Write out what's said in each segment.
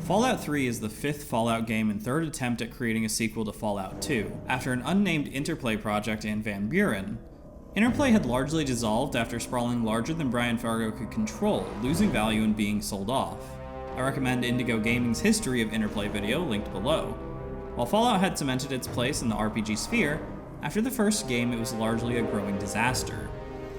Fallout 3 is the 5th Fallout game and 3rd attempt at creating a sequel to Fallout 2, after an unnamed Interplay project and Van Buren. Interplay had largely dissolved after sprawling larger than Brian Fargo could control, losing value and being sold off. I recommend Indigo Gaming's History of Interplay video, linked below. While Fallout had cemented its place in the RPG sphere, after the first game it was largely a growing disaster.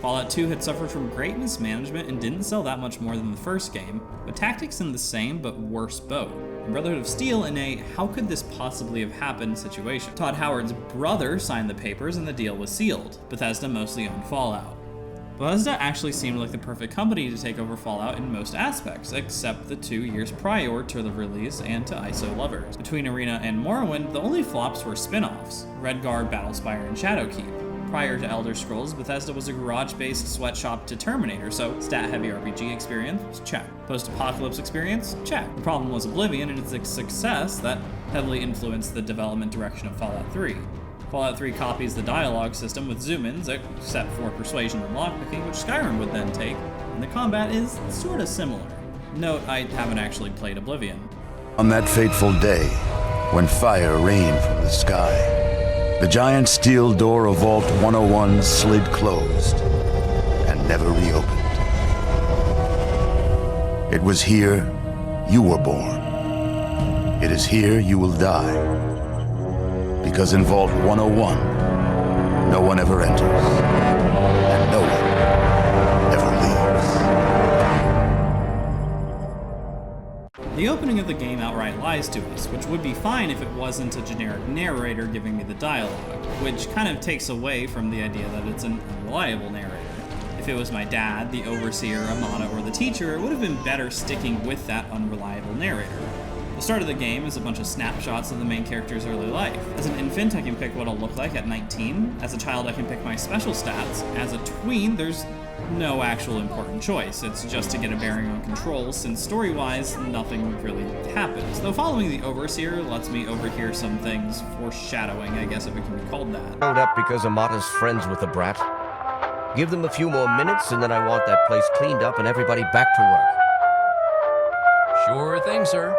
Fallout 2 had suffered from great mismanagement and didn't sell that much more than the first game, with tactics in the same but worse boat. And Brotherhood of Steel in a how could this possibly have happened situation. Todd Howard's brother signed the papers and the deal was sealed. Bethesda mostly owned Fallout. Bethesda actually seemed like the perfect company to take over Fallout in most aspects, except the 2 years prior to the release and to ISO lovers. Between Arena and Morrowind, the only flops were spin-offs, Redguard, Battlespire, and Shadowkeep. Prior to Elder Scrolls, Bethesda was a garage-based sweatshop to Terminator, so stat-heavy RPG experience, check. Post-apocalypse experience, check. The problem was Oblivion and its success that heavily influenced the development direction of Fallout 3. Fallout 3 copies the dialogue system with zoom-ins, except for persuasion and lockpicking, which Skyrim would then take, and the combat is sorta similar. Note, I haven't actually played Oblivion. On that fateful day, when fire rained from the sky, the giant steel door of Vault 101 slid closed and never reopened. It was here you were born. It is here you will die. Because in Vault 101, no one ever enters, and no one ever leaves. The opening of the game outright lies to us, which would be fine if it wasn't a generic narrator giving me the dialogue, which kind of takes away from the idea that it's an unreliable narrator. If it was my dad, the overseer, Amada, or the teacher, it would have been better sticking with that unreliable narrator. The start of the game is a bunch of snapshots of the main character's early life. As an infant, I can pick what I'll look like at 19. As a child, I can pick my special stats. As a tween, there's no actual important choice. It's just to get a bearing on controls, since story-wise, nothing really happens. Though following the Overseer lets me overhear some things, foreshadowing, I guess if it can be called that. Showed up because Amada's friends with the brat. Give them a few more minutes and then I want that place cleaned up and everybody back to work. Sure thing, sir.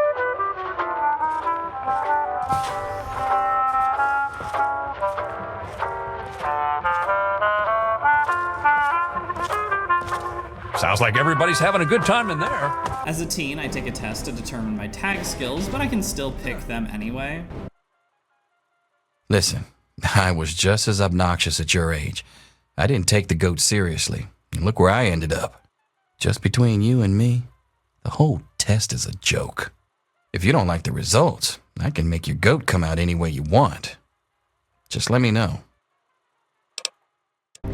Sounds like everybody's having a good time in there. As a teen, I take a test to determine my tag skills, but I can still pick them anyway. Listen, I was just as obnoxious at your age. I didn't take the goat seriously, and look where I ended up. Just between you and me, the whole test is a joke. If you don't like the results, I can make your goat come out any way you want. Just let me know.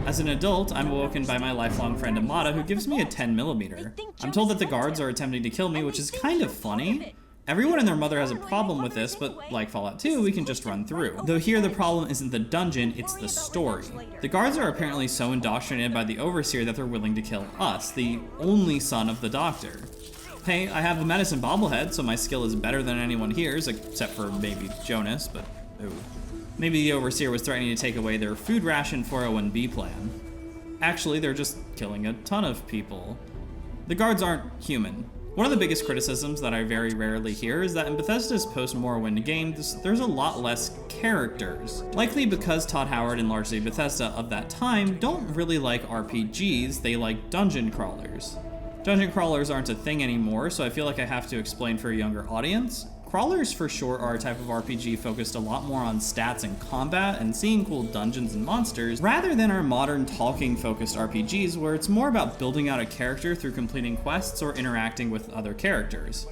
As an adult, I'm awoken by my lifelong friend Amada, who gives me a 10mm. I'm told that the guards are attempting to kill me, which is kind of funny. Everyone and their mother has a problem with this, but like Fallout 2, we can just run through. Though here the problem isn't the dungeon, it's the story. The guards are apparently so indoctrinated by the Overseer that they're willing to kill us, the only son of the Doctor. Hey, I have the medicine bobblehead, so my skill is better than anyone here's, except for maybe Jonas, but ooh. Maybe the Overseer was threatening to take away their food ration 401B plan. Actually, they're just killing a ton of people. The guards aren't human. One of the biggest criticisms that I very rarely hear is that in Bethesda's post-Morrowind games, there's a lot less characters. Likely because Todd Howard and largely Bethesda of that time don't really like RPGs, they like dungeon crawlers. Dungeon crawlers aren't a thing anymore, so I feel like I have to explain for a younger audience. Crawlers, for short, are a type of RPG focused a lot more on stats and combat and seeing cool dungeons and monsters, rather than our modern talking-focused RPGs where it's more about building out a character through completing quests or interacting with other characters.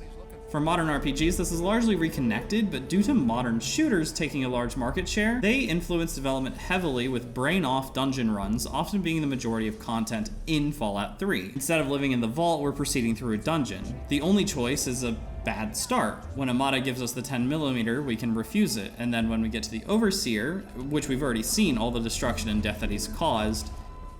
For modern RPGs, this is largely reconnected, but due to modern shooters taking a large market share, they influence development heavily with brain-off dungeon runs, often being the majority of content in Fallout 3. Instead of living in the vault, we're proceeding through a dungeon. The only choice is a bad start. When Amada gives us the 10mm, we can refuse it, and then when we get to the Overseer, which we've already seen all the destruction and death that he's caused,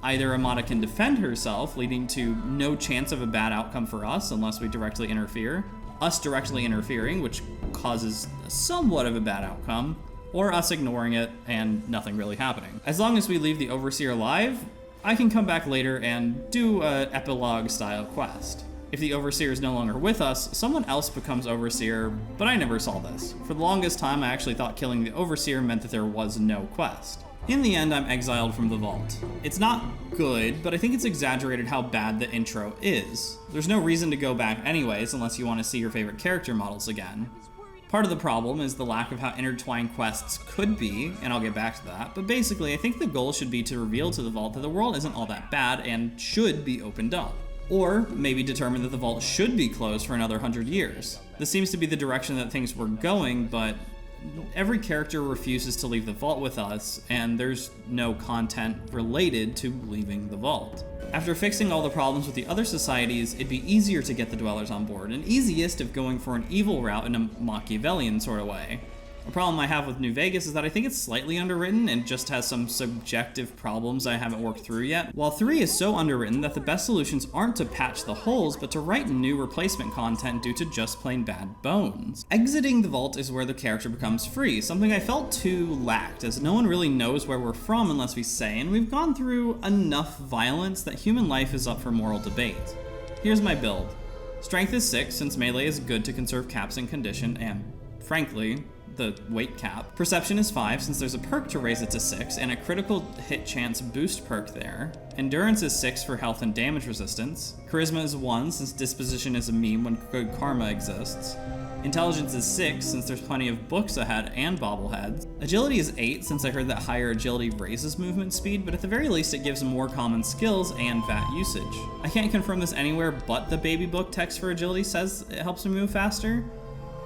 either Amada can defend herself, leading to no chance of a bad outcome for us unless we directly interfere, us directly interfering, which causes somewhat of a bad outcome, or us ignoring it and nothing really happening. As long as we leave the Overseer alive, I can come back later and do a epilogue style quest. If the Overseer is no longer with us, someone else becomes Overseer, but I never saw this. For the longest time, I actually thought killing the Overseer meant that there was no quest. In the end, I'm exiled from the vault. It's not good, but I think it's exaggerated how bad the intro is. There's no reason to go back anyways, unless you want to see your favorite character models again. Part of the problem is the lack of how intertwined quests could be, and I'll get back to that, but basically I think the goal should be to reveal to the vault that the world isn't all that bad and should be opened up. Or maybe determine that the vault should be closed for another 100 years. This seems to be the direction that things were going, but every character refuses to leave the vault with us, and there's no content related to leaving the vault. After fixing all the problems with the other societies, it'd be easier to get the Dwellers on board, and easiest if going for an evil route in a Machiavellian sort of way. A problem I have with New Vegas is that I think it's slightly underwritten and just has some subjective problems I haven't worked through yet, while 3 is so underwritten that the best solutions aren't to patch the holes, but to write new replacement content due to just plain bad bones. Exiting the vault is where the character becomes free, something I felt 2 lacked, as no one really knows where we're from unless we say, and we've gone through enough violence that human life is up for moral debate. Here's my build. Strength is 6, since melee is good to conserve caps and condition, and frankly, the weight cap. Perception is 5, since there's a perk to raise it to 6, and a critical hit chance boost perk there. Endurance is 6 for health and damage resistance. Charisma is 1, since disposition is a meme when good karma exists. Intelligence is 6, since there's plenty of books ahead and bobbleheads. Agility is 8, since I heard that higher agility raises movement speed, but at the very least it gives more common skills and VAT usage. I can't confirm this anywhere, but the baby book text for agility says it helps me move faster.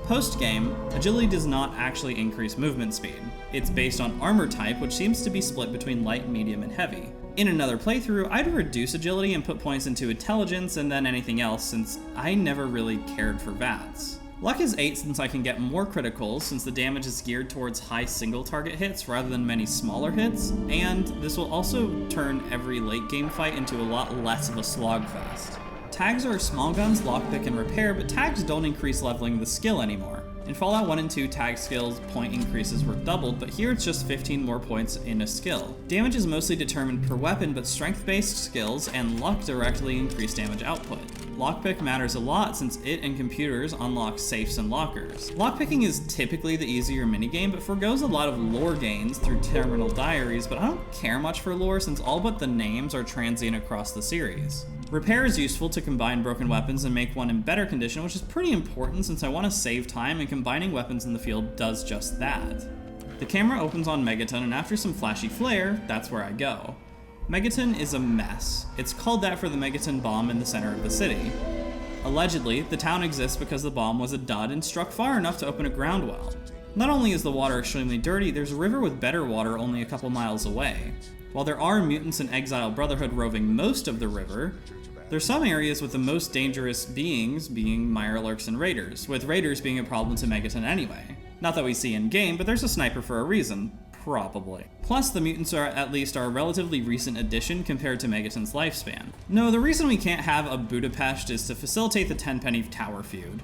Post-game, agility does not actually increase movement speed. It's based on armor type, which seems to be split between light, medium, and heavy. In another playthrough, I'd reduce agility and put points into intelligence and then anything else, since I never really cared for VATs. Luck is 8, since I can get more criticals, since the damage is geared towards high single target hits rather than many smaller hits, and this will also turn every late game fight into a lot less of a slogfest. Tags are small guns, lockpick, and repair, but tags don't increase leveling the skill anymore. In Fallout 1 and 2, tag skills point increases were doubled, but here it's just 15 more points in a skill. Damage is mostly determined per weapon, but strength-based skills and luck directly increase damage output. Lockpick matters a lot since it and computers unlock safes and lockers. Lockpicking is typically the easier minigame, but forgoes a lot of lore gains through terminal diaries, but I don't care much for lore since all but the names are transient across the series. Repair is useful to combine broken weapons and make one in better condition, which is pretty important since I want to save time, and combining weapons in the field does just that. The camera opens on Megaton, and after some flashy flare, that's where I go. Megaton is a mess. It's called that for the Megaton bomb in the center of the city. Allegedly, the town exists because the bomb was a dud and struck far enough to open a ground well. Not only is the water extremely dirty, there's a river with better water only a couple miles away. While there are mutants and exiled Brotherhood roving most of the river, there's some areas with the most dangerous beings being Mirelurks and Raiders, with Raiders being a problem to Megaton anyway. Not that we see in-game, but there's a sniper for a reason. Probably. Plus, the mutants are at least our relatively recent addition compared to Megaton's lifespan. No, the reason we can't have a Budapest is to facilitate the Tenpenny Tower feud.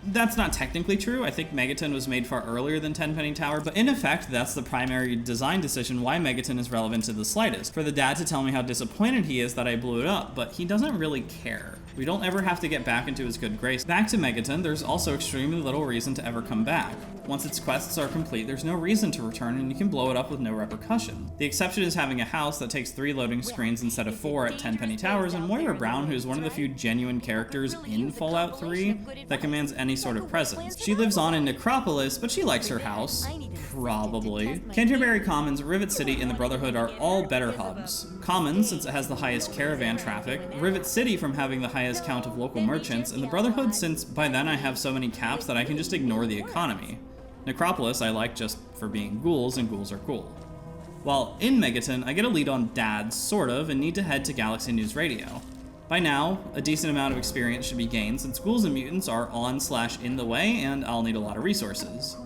That's not technically true. I think Megaton was made far earlier than Tenpenny Tower, but in effect, that's the primary design decision why Megaton is relevant to the slightest. For the dad to tell me how disappointed he is that I blew it up, but he doesn't really care. We don't ever have to get back into his good grace. Back to Megaton, there's also extremely little reason to ever come back. Once its quests are complete, there's no reason to return and you can blow it up with no repercussion. The exception is having a house that takes 3 loading screens instead of 4 at Tenpenny Towers, and Moira Brown, who's one of the few genuine characters in Fallout 3 that commands any sort of presence. She lives on in Necropolis, but she likes her house. Probably. Canterbury Commons, Rivet City, and the Brotherhood are all better hubs. Commons, since it has the highest caravan traffic, Rivet City from having the highest count of local merchants, and the Brotherhood since by then I have so many caps that I can just ignore the economy. Necropolis I like just for being ghouls, and ghouls are cool. While in Megaton, I get a lead on dads, sort of, and need to head to Galaxy News Radio. By now, a decent amount of experience should be gained since ghouls and mutants are on/in the way, and I'll need a lot of resources.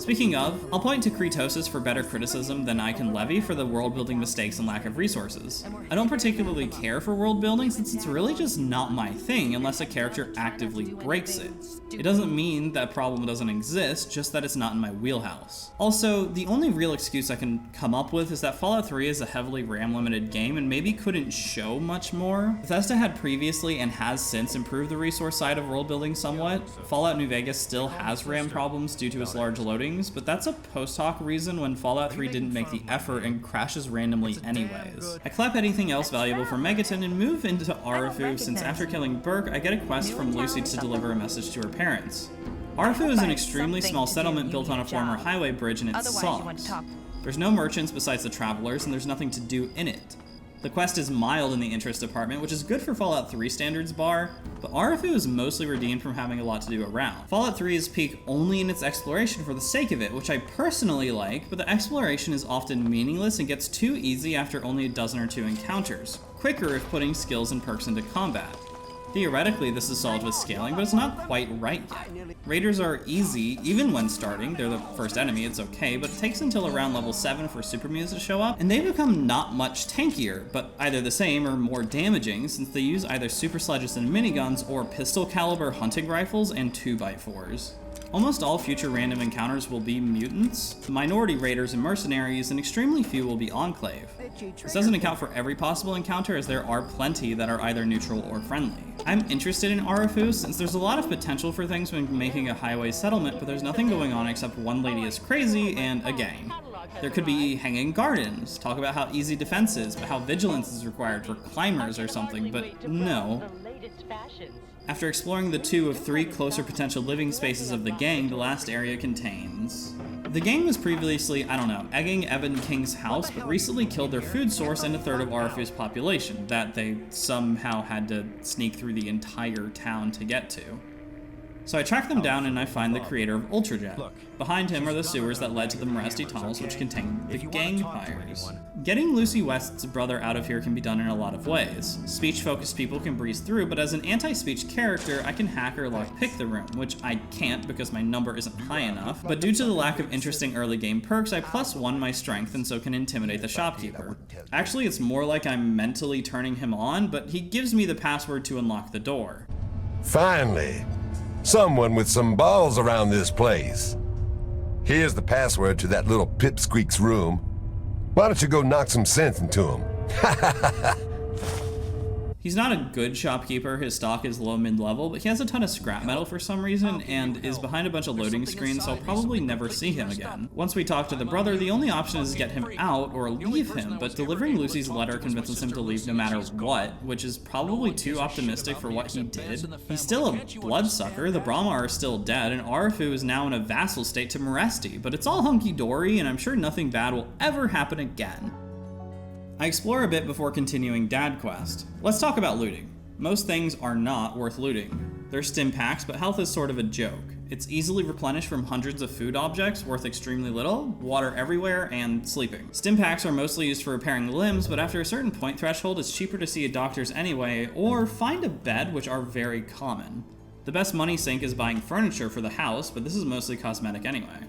Speaking of, I'll point to Creetosis for better criticism than I can levy for the world-building mistakes and lack of resources. I don't particularly care for world building since it's really just not my thing unless a character actively breaks it. It doesn't mean that problem doesn't exist, just that it's not in my wheelhouse. Also, the only real excuse I can come up with is that Fallout 3 is a heavily RAM-limited game and maybe couldn't show much more. Bethesda had previously and has since improved the resource side of world building somewhat. Fallout New Vegas still has RAM problems due to its large loadings, but that's a post hoc reason when Fallout 3 didn't make the effort and crashes randomly anyways. I clap anything else valuable from Megaton and move into Arefu since after killing Burke, I get a quest from Lucy to deliver a message to her parents. Arefu is an extremely small settlement built on a former highway bridge and it sucks. There's no merchants besides the travelers and there's nothing to do in it. The quest is mild in the interest department, which is good for Fallout 3 standards bar, but Arefu is mostly redeemed from having a lot to do around. Fallout 3 is peak only in its exploration for the sake of it, which I personally like, but the exploration is often meaningless and gets too easy after only a dozen or two encounters, quicker if putting skills and perks into combat. Theoretically, this is solved with scaling, but it's not quite right yet. Raiders are easy, even when starting. They're the first enemy, it's okay, but it takes until around level 7 for super mutants to show up, and they become not much tankier, but either the same or more damaging, since they use either super sledges and miniguns, or pistol caliber hunting rifles and 2x4s. Almost all future random encounters will be mutants, minority raiders and mercenaries, and extremely few will be Enclave. This doesn't account for every possible encounter, as there are plenty that are either neutral or friendly. I'm interested in Arefu since there's a lot of potential for things when making a highway settlement, but there's nothing going on except one lady is crazy and a gang. There could be hanging gardens, talk about how easy defense is, but how vigilance is required for climbers or something, but no. After exploring the 2 of 3 closer potential living spaces of the gang, the last area contains... The gang was previously, egging Evan King's house, but recently killed their food source and a third of Arefu's population, that they somehow had to sneak through the entire town to get to. So I track them down and I find the creator of Ultrajet. Behind him are the sewers that led to the Moresti tunnels, which contain the gangpires. Getting Lucy West's brother out of here can be done in a lot of ways. Speech-focused people can breeze through, but as an anti-speech character, I can hack or lockpick the room, which I can't because my number isn't high enough, but due to the lack of interesting early game perks, I +1 my strength and so can intimidate the shopkeeper. Actually, it's more like I'm mentally turning him on, but he gives me the password to unlock the door. Finally! Someone with some balls around this place. Here's the password to that little pipsqueak's room. Why don't you go knock some sense into him? He's not a good shopkeeper, his stock is low mid-level, but he has a ton of scrap metal for some reason, and is behind a bunch of loading screens, so I'll probably never see him again. Once we talk to the brother, the only option is to get him out or leave him, but delivering Lucy's letter convinces him to leave no matter what, which is probably too optimistic for what he did. He's still a bloodsucker, the Brahma are still dead, and Arefu is now in a vassal state to Moresti, but it's all hunky-dory, and I'm sure nothing bad will ever happen again. I explore a bit before continuing Dad Quest. Let's talk about looting. Most things are not worth looting. They're stim packs, but health is sort of a joke. It's easily replenished from hundreds of food objects worth extremely little, water everywhere, and sleeping. Stim packs are mostly used for repairing limbs, but after a certain point threshold, it's cheaper to see a doctor's anyway, or find a bed, which are very common. The best money sink is buying furniture for the house, but this is mostly cosmetic anyway.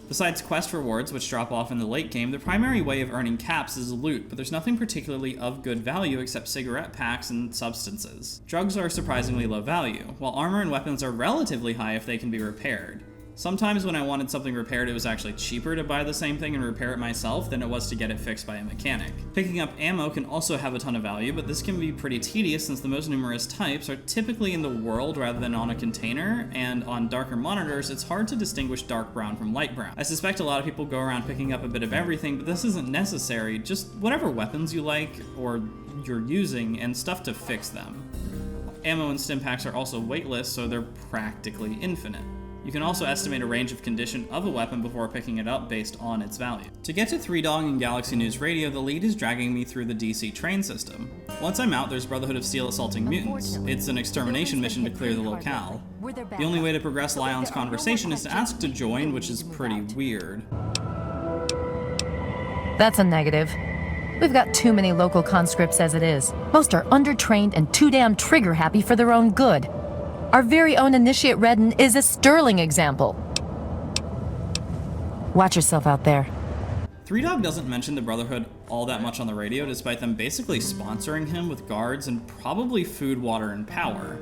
Besides quest rewards, which drop off in the late game, the primary way of earning caps is loot, but there's nothing particularly of good value except cigarette packs and substances. Drugs are surprisingly low value, while armor and weapons are relatively high if they can be repaired. Sometimes when I wanted something repaired, it was actually cheaper to buy the same thing and repair it myself than it was to get it fixed by a mechanic. Picking up ammo can also have a ton of value, but this can be pretty tedious since the most numerous types are typically in the world rather than on a container, and on darker monitors, it's hard to distinguish dark brown from light brown. I suspect a lot of people go around picking up a bit of everything, but this isn't necessary, just whatever weapons you like or you're using and stuff to fix them. Ammo and stim packs are also weightless, so they're practically infinite. You can also estimate a range of condition of a weapon before picking it up based on its value. To get to 3 Dog and Galaxy News Radio, the lead is dragging me through the DC train system. Once I'm out, there's Brotherhood of Steel assaulting mutants. It's an extermination mission to clear the locale. The only way to progress Lyon's conversation is to ask to join, which is pretty weird. That's a negative. We've got too many local conscripts as it is. Most are undertrained and too damn trigger-happy for their own good. Our very own Initiate Redden is a sterling example. Watch yourself out there. Three Dog doesn't mention the Brotherhood all that much on the radio, despite them basically sponsoring him with guards and probably food, water, and power.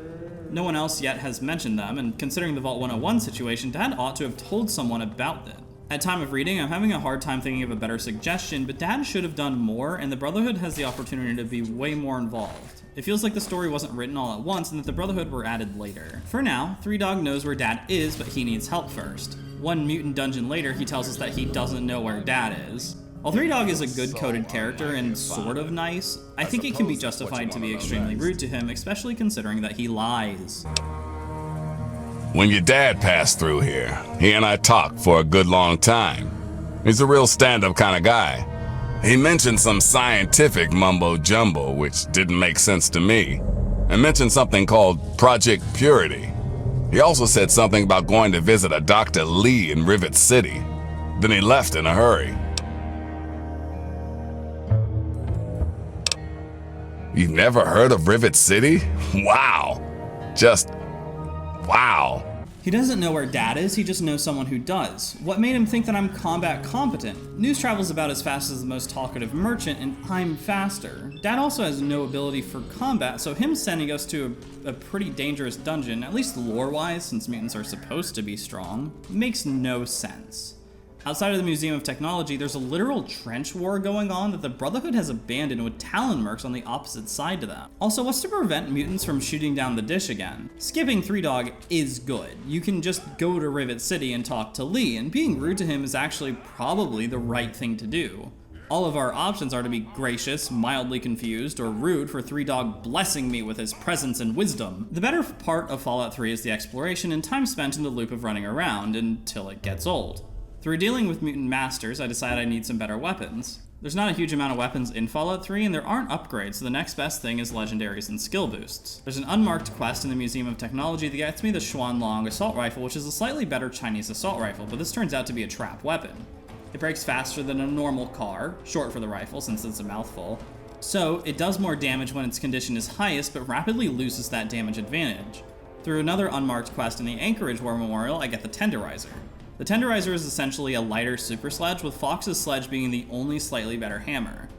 No one else yet has mentioned them, and considering the Vault 101 situation, Dad ought to have told someone about it. At time of reading, I'm having a hard time thinking of a better suggestion, but Dad should have done more, and the Brotherhood has the opportunity to be way more involved. It feels like the story wasn't written all at once and that the Brotherhood were added later. For now, Three Dog knows where Dad is, but he needs help first. One mutant dungeon later, he tells us that he doesn't know where Dad is. While Three Dog is a good-coded character and sort of nice, I think it can be justified to be extremely rude to him, especially considering that he lies. When your dad passed through here, he and I talked for a good long time. He's a real stand-up kind of guy. He mentioned some scientific mumbo-jumbo, which didn't make sense to me, and mentioned something called Project Purity. He also said something about going to visit a Dr. Lee in Rivet City. Then he left in a hurry. You've never heard of Rivet City? Wow. Just wow. He doesn't know where Dad is, he just knows someone who does. What made him think that I'm combat competent? News travels about as fast as the most talkative merchant, and I'm faster. Dad also has no ability for combat, so him sending us to a pretty dangerous dungeon, at least lore-wise, since mutants are supposed to be strong, makes no sense. Outside of the Museum of Technology, there's a literal trench war going on that the Brotherhood has abandoned with Talon mercs on the opposite side to that. Also, what's to prevent mutants from shooting down the dish again? Skipping Three Dog is good. You can just go to Rivet City and talk to Lee, and being rude to him is actually probably the right thing to do. All of our options are to be gracious, mildly confused, or rude for Three Dog blessing me with his presence and wisdom. The better part of Fallout 3 is the exploration and time spent in the loop of running around until it gets old. Through dealing with mutant masters, I decided I need some better weapons. There's not a huge amount of weapons in Fallout 3, and there aren't upgrades, so the next best thing is legendaries and skill boosts. There's an unmarked quest in the Museum of Technology that gets me the Xuanlong assault rifle, which is a slightly better Chinese assault rifle, but this turns out to be a trap weapon. It breaks faster than a normal car, short for the rifle since it's a mouthful, so it does more damage when its condition is highest, but rapidly loses that damage advantage. Through another unmarked quest in the Anchorage War Memorial, I get the Tenderizer. The Tenderizer is essentially a lighter super sledge, with Fox's sledge being the only slightly better hammer.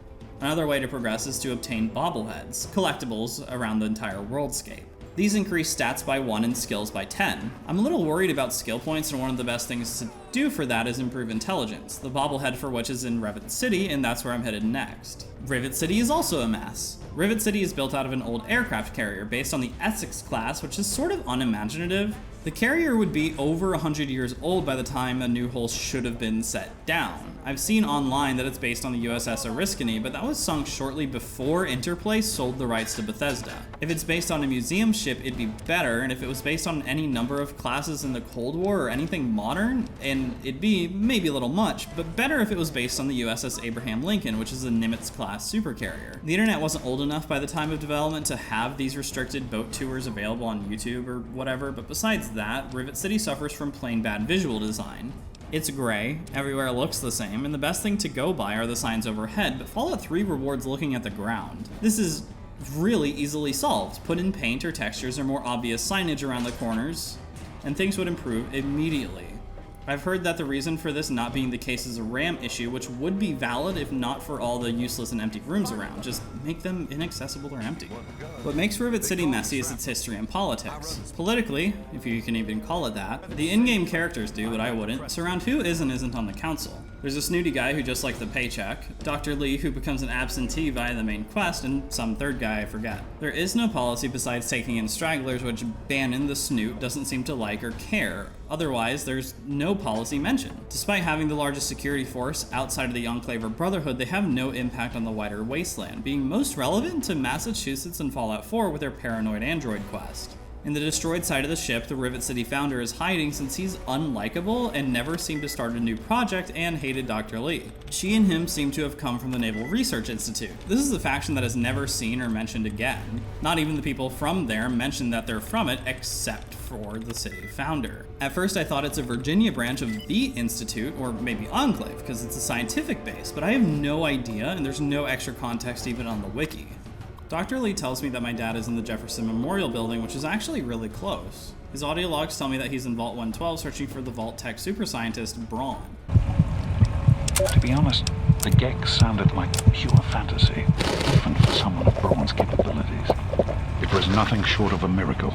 Another way to progress is to obtain bobbleheads, collectibles around the entire worldscape. These increase stats by 1 and skills by 10. I'm a little worried about skill points, and one of the best things to do for that is improve intelligence, the bobblehead for which is in Rivet City, and that's where I'm headed next. Rivet City is also a mess. Rivet City is built out of an old aircraft carrier based on the Essex class, which is sort of unimaginative. The carrier would be over 100 years old by the time a new hull should have been set down. I've seen online that it's based on the USS Oriskany, but that was sunk shortly before Interplay sold the rights to Bethesda. If it's based on a museum ship, it'd be better, and if it was based on any number of classes in the Cold War or anything modern, and it'd be maybe a little much, but better if it was based on the USS Abraham Lincoln, which is a Nimitz-class supercarrier. The internet wasn't old enough by the time of development to have these restricted boat tours available on YouTube or whatever, but besides that, Rivet City suffers from plain bad visual design. It's gray, everywhere looks the same, and the best thing to go by are the signs overhead, but Fallout 3 rewards looking at the ground. This is really easily solved. Put in paint or textures or more obvious signage around the corners, and things would improve immediately. I've heard that the reason for this not being the case is a RAM issue, which would be valid if not for all the useless and empty rooms around. Just make them inaccessible or empty. What makes Rivet City messy is its history and politics. Politically, if you can even call it that, the in-game characters do, but I wouldn't, surround who is and isn't on the council. There's a snooty guy who just likes the paycheck, Dr. Lee who becomes an absentee via the main quest, and some third guy I forget. There is no policy besides taking in stragglers, which Bannon the Snoot doesn't seem to like or care. Otherwise, there's no policy mentioned. Despite having the largest security force outside of the Enclave or Brotherhood, they have no impact on the wider wasteland, being most relevant to Massachusetts and Fallout 4 with their paranoid android quest. In the destroyed side of the ship, the Rivet City founder is hiding since he's unlikable and never seemed to start a new project and hated Dr. Lee. She and him seem to have come from the Naval Research Institute. This is a faction that is never seen or mentioned again. Not even the people from there mention that they're from it, except for the city founder. At first I thought it's a Virginia branch of the Institute, or maybe Enclave, because it's a scientific base, but I have no idea, and there's no extra context even on the wiki. Dr. Lee tells me that my dad is in the Jefferson Memorial building, which is actually really close. His audio logs tell me that he's in Vault 112 searching for the Vault Tech super scientist, Braun. To be honest, the Gex sounded like pure fantasy, even for someone of Braun's capabilities. It was nothing short of a miracle.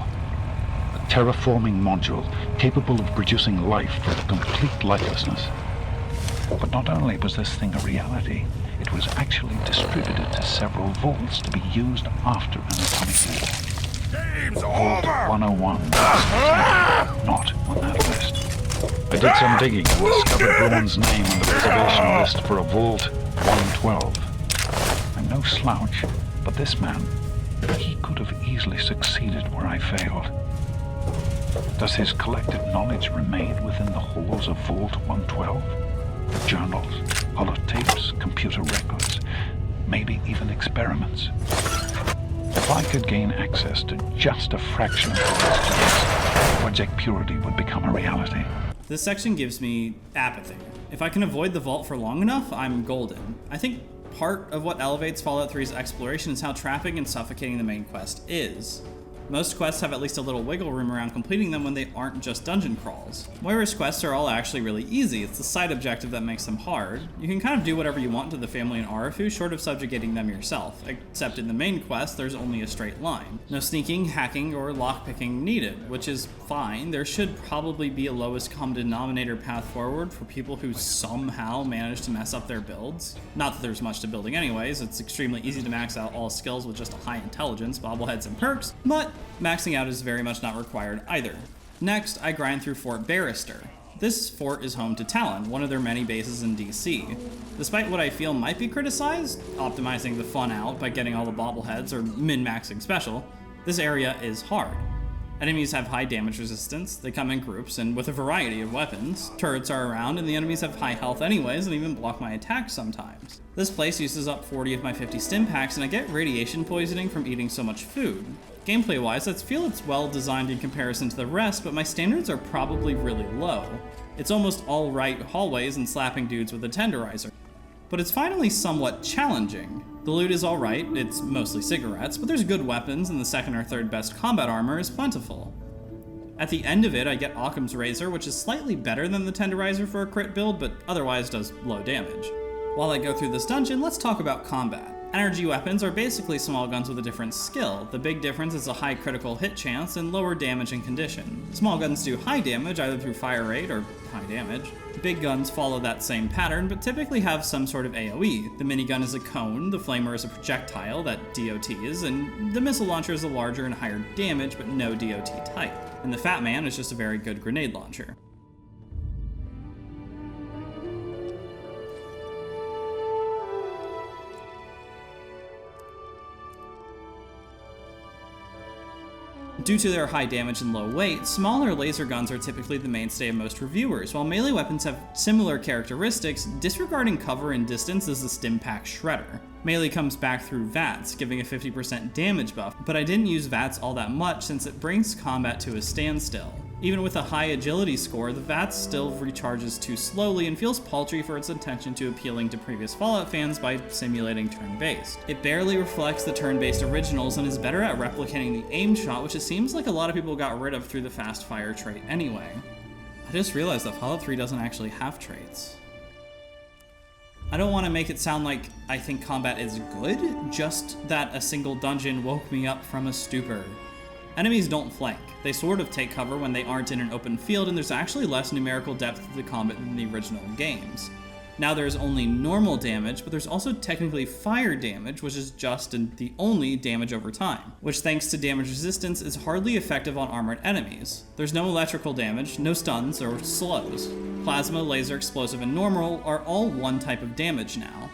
A terraforming module capable of producing life from complete lifelessness. But not only was this thing a reality, it was actually distributed to several vaults to be used after an atomic war. Vault 101 was not on that list. I did some digging and discovered Braun's name on the reservation list for a Vault 112. I'm no slouch, but this man, he could have easily succeeded where I failed. Does his collected knowledge remain within the halls of Vault 112? Journals, holotapes, computer records, maybe even experiments. If I could gain access to just a fraction of those tools, Project Purity would become a reality. This section gives me apathy. If I can avoid the vault for long enough, I'm golden. I think part of what elevates Fallout 3's exploration is how trapping and suffocating the main quest is. Most quests have at least a little wiggle room around completing them when they aren't just dungeon crawls. Moira's quests are all actually really easy, it's the side objective that makes them hard. You can kind of do whatever you want to the family in Arefu, short of subjugating them yourself, except in the main quest there's only a straight line. No sneaking, hacking, or lockpicking needed, which is fine. There should probably be a lowest common denominator path forward for people who somehow manage to mess up their builds. Not that there's much to building anyways, it's extremely easy to max out all skills with just a high intelligence, bobbleheads, and perks, but maxing out is very much not required either. Next, I grind through Fort Barrister. This fort is home to Talon, one of their many bases in DC. Despite what I feel might be criticized, optimizing the fun out by getting all the bobbleheads or min-maxing special, this area is hard. Enemies have high damage resistance, they come in groups, and with a variety of weapons. Turrets are around, and the enemies have high health anyways, and even block my attacks sometimes. This place uses up 40 of my 50 stim packs, and I get radiation poisoning from eating so much food. Gameplay-wise, I feel it's well designed in comparison to the rest, but my standards are probably really low. It's almost all right hallways and slapping dudes with a tenderizer. But it's finally somewhat challenging. The loot is alright, it's mostly cigarettes, but there's good weapons and the second or third best combat armor is plentiful. At the end of it, I get Occam's Razor, which is slightly better than the tenderizer for a crit build, but otherwise does low damage. While I go through this dungeon, let's talk about combat. Energy weapons are basically small guns with a different skill. The big difference is a high critical hit chance and lower damage and condition. Small guns do high damage either through fire rate or high damage. Big guns follow that same pattern, but typically have some sort of AoE. The minigun is a cone, the flamer is a projectile that DOT is, and the missile launcher is a larger and higher damage but no DOT type. And the Fat Man is just a very good grenade launcher. Due to their high damage and low weight, smaller laser guns are typically the mainstay of most reviewers. While melee weapons have similar characteristics, disregarding cover and distance is the Stim Pack Shredder. Melee comes back through VATS, giving a 50% damage buff, but I didn't use VATS all that much since it brings combat to a standstill. Even with a high agility score, the VATS still recharges too slowly and feels paltry for its intention to appealing to previous Fallout fans by simulating turn-based. It barely reflects the turn-based originals and is better at replicating the aim shot, which it seems like a lot of people got rid of through the fast fire trait anyway. I just realized that Fallout 3 doesn't actually have traits. I don't want to make it sound like I think combat is good, just that a single dungeon woke me up from a stupor. Enemies don't flank. They sort of take cover when they aren't in an open field, and there's actually less numerical depth to the combat than the original games. Now there's only normal damage, but there's also technically fire damage, which is just and the only damage over time, which thanks to damage resistance is hardly effective on armored enemies. There's no electrical damage, no stuns or slows. Plasma, laser, explosive, and normal are all one type of damage now.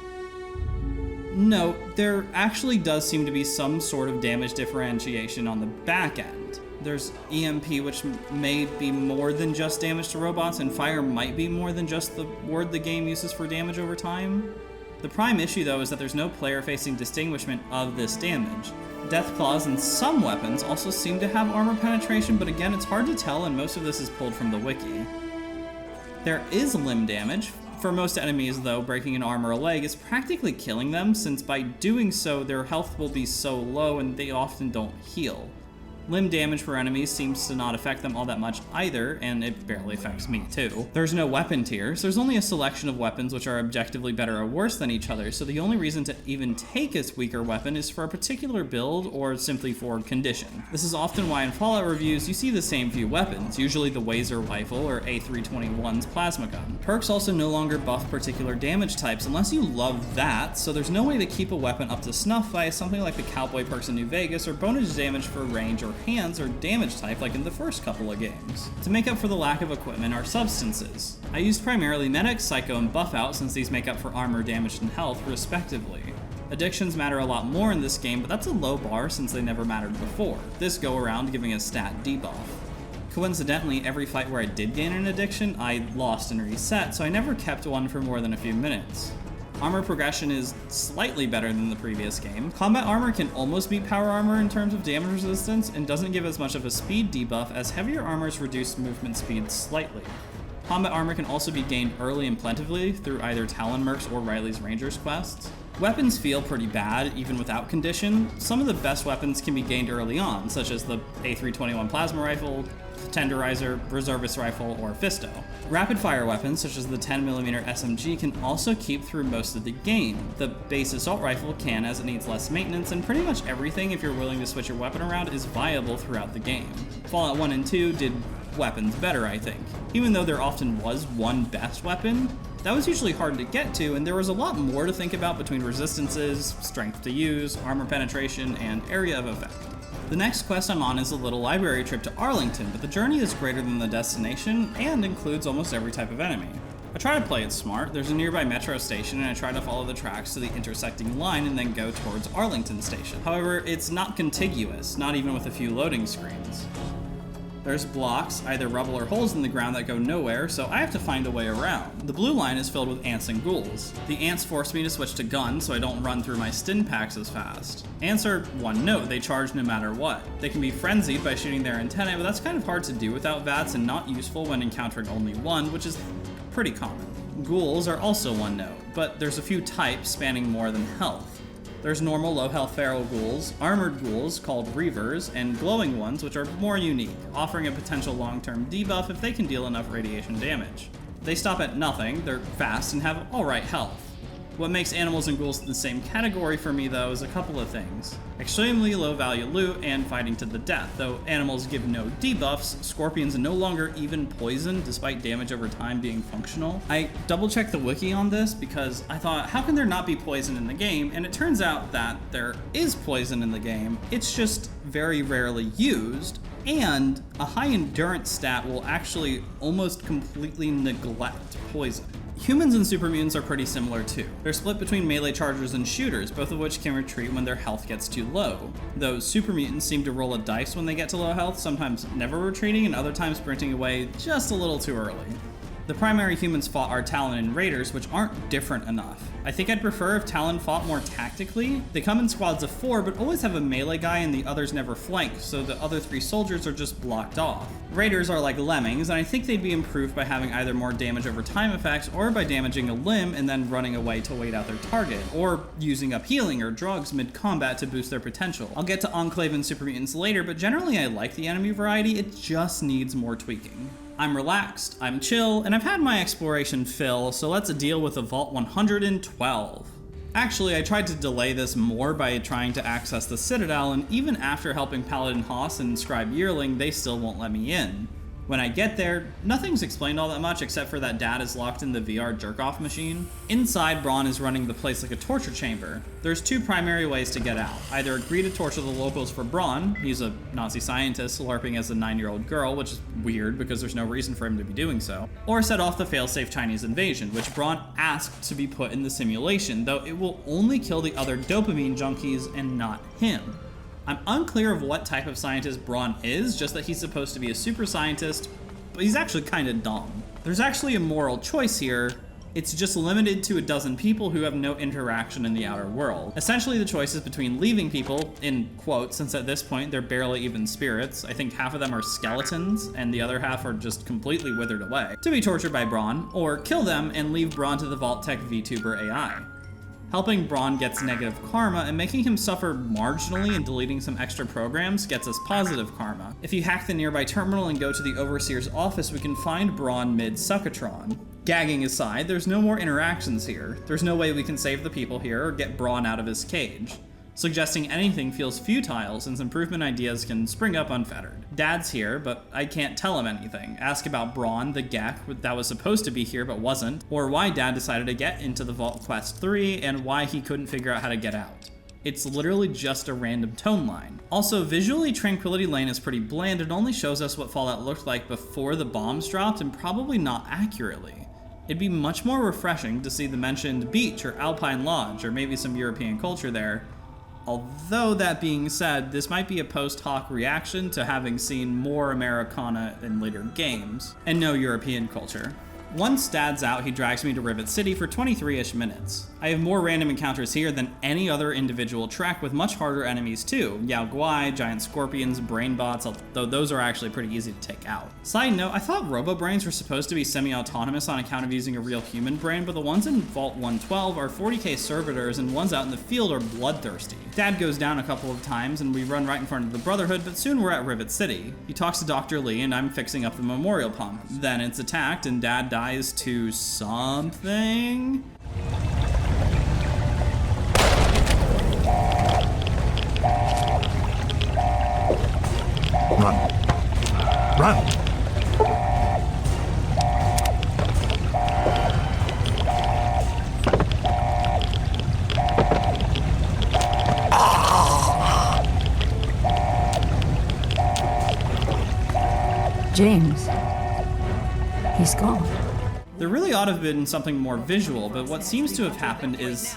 Note, there actually does seem to be some sort of damage differentiation on the back end. There's EMP, which may be more than just damage to robots, and fire might be more than just the word the game uses for damage over time. The prime issue, though, is that there's no player-facing distinguishment of this damage. Death Claws and some weapons also seem to have armor penetration, but again, it's hard to tell, and most of this is pulled from the wiki. There is limb damage. For most enemies, though, breaking an arm or a leg is practically killing them, since by doing so, their health will be so low and they often don't heal. Limb damage for enemies seems to not affect them all that much either, and it barely affects me too. There's no weapon tiers. There's only a selection of weapons which are objectively better or worse than each other, so the only reason to even take a weaker weapon is for a particular build or simply for condition. This is often why in Fallout reviews you see the same few weapons, usually the Wazer rifle or A321's plasma gun. Perks also no longer buff particular damage types unless you love that, so there's no way to keep a weapon up to snuff by something like the cowboy perks in New Vegas or bonus damage for range or hands or damage type like in the first couple of games. To make up for the lack of equipment are substances. I used primarily Medic, Psycho, and Buffout since these make up for armor, damage, and health respectively. Addictions matter a lot more in this game, but that's a low bar since they never mattered before, this go around giving a stat debuff. Coincidentally, every fight where I did gain an addiction, I lost and reset, so I never kept one for more than a few minutes. Armor progression is slightly better than the previous game. Combat armor can almost beat power armor in terms of damage resistance and doesn't give as much of a speed debuff as heavier armors reduce movement speed slightly. Combat armor can also be gained early and plentifully through either Talon Mercs or Riley's Rangers quests. Weapons feel pretty bad even without condition. Some of the best weapons can be gained early on, such as the A321 plasma rifle, Tenderizer, Reservist Rifle, or Fisto. Rapid-fire weapons, such as the 10mm SMG, can also keep through most of the game. The base assault rifle can, as it needs less maintenance, and pretty much everything, if you're willing to switch your weapon around, is viable throughout the game. Fallout 1 and 2 did weapons better, I think. Even though there often was one best weapon, that was usually hard to get to, and there was a lot more to think about between resistances, strength to use, armor penetration, and area of effect. The next quest I'm on is a little library trip to Arlington, but the journey is greater than the destination and includes almost every type of enemy. I try to play it smart. There's a nearby metro station and I try to follow the tracks to the intersecting line and then go towards Arlington Station. However, it's not contiguous, not even with a few loading screens. There's blocks, either rubble or holes in the ground that go nowhere, so I have to find a way around. The blue line is filled with ants and ghouls. The ants force me to switch to guns so I don't run through my stim packs as fast. Ants are one note, they charge no matter what. They can be frenzied by shooting their antennae, but that's kind of hard to do without VATS and not useful when encountering only one, which is pretty common. Ghouls are also one note, but there's a few types spanning more than health. There's normal low-health feral ghouls, armored ghouls called reavers, and glowing ones which are more unique, offering a potential long-term debuff if they can deal enough radiation damage. They stop at nothing, they're fast, and have alright health. What makes animals and ghouls in the same category for me though is a couple of things. Extremely low value loot and fighting to the death. Though animals give no debuffs, scorpions no longer even poison despite damage over time being functional. I double checked the wiki on this because I thought, how can there not be poison in the game? And it turns out that there is poison in the game, it's just very rarely used, and a high endurance stat will actually almost completely neglect poison. Humans and super mutants are pretty similar too. They're split between melee chargers and shooters, both of which can retreat when their health gets too low. Though super mutants seem to roll a dice when they get to low health, sometimes never retreating and other times sprinting away just a little too early. The primary humans fought are Talon and Raiders, which aren't different enough. I think I'd prefer if Talon fought more tactically. They come in squads of 4, but always have a melee guy and the others never flank, so the other 3 soldiers are just blocked off. Raiders are like lemmings, and I think they'd be improved by having either more damage over time effects, or by damaging a limb and then running away to wait out their target, or using up healing or drugs mid-combat to boost their potential. I'll get to Enclave and Super Mutants later, but generally I like the enemy variety, it just needs more tweaking. I'm relaxed, I'm chill, and I've had my exploration fill, so let's deal with the Vault 112. Actually, I tried to delay this more by trying to access the Citadel, and even after helping Paladin Haas and Scribe Yearling, they still won't let me in. When I get there, nothing's explained all that much except for that Dad is locked in the VR jerk-off machine. Inside, Braun is running the place like a torture chamber. There's 2 primary ways to get out. Either agree to torture the locals for Braun, he's a Nazi scientist LARPing as a 9-year-old girl, which is weird because there's no reason for him to be doing so, or set off the failsafe Chinese invasion, which Braun asked to be put in the simulation, though it will only kill the other dopamine junkies and not him. I'm unclear of what type of scientist Braun is, just that he's supposed to be a super scientist, but he's actually kind of dumb. There's actually a moral choice here. It's just limited to a dozen people who have no interaction in the outer world. Essentially, the choice is between leaving people, in quotes, since at this point they're barely even spirits. I think half of them are skeletons, and the other half are just completely withered away, to be tortured by Braun, or kill them and leave Braun to the Vault Tech VTuber AI. Helping Braun gets negative karma, and making him suffer marginally and deleting some extra programs gets us positive karma. If you hack the nearby terminal and go to the Overseer's office, we can find Braun mid-Succotron. Gagging aside, there's no more interactions here. There's no way we can save the people here or get Braun out of his cage. Suggesting anything feels futile since improvement ideas can spring up unfettered. Dad's here, but I can't tell him anything. Ask about Braun, the Gek that was supposed to be here but wasn't, or why Dad decided to get into the Vault Quest 3 and why he couldn't figure out how to get out. It's literally just a random tone line. Also, visually, Tranquility Lane is pretty bland and only shows us what Fallout looked like before the bombs dropped, and probably not accurately. It'd be much more refreshing to see the mentioned beach or Alpine Lodge or maybe some European culture there. Although, that being said, this might be a post-hoc reaction to having seen more Americana in later games, and no European culture. Once Dad's out, he drags me to Rivet City for 23-ish minutes. I have more random encounters here than any other individual track, with much harder enemies too. Yao Guai, giant scorpions, brain bots, although those are actually pretty easy to take out. Side note, I thought robo-brains were supposed to be semi-autonomous on account of using a real human brain, but the ones in Vault 112 are 40k servitors and ones out in the field are bloodthirsty. Dad goes down a couple of times and we run right in front of the Brotherhood, but soon we're at Rivet City. He talks to Dr. Lee and I'm fixing up the memorial pump. Then it's attacked and Dad dies to something? Run. Run! James. He's gone. There really ought to have been something more visual, but what seems to have happened is